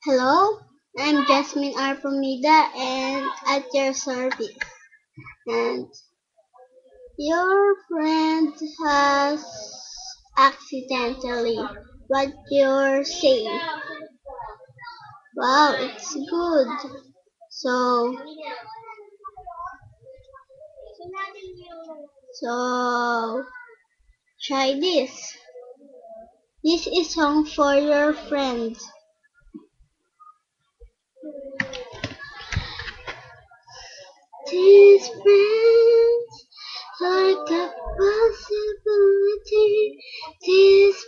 Hello, I'm Jasmine Arpomida and at your service. And your friend has accidentally what you're saying. Wow, it's good. So, so try this. This is song for your friend. These friends like a possibility. These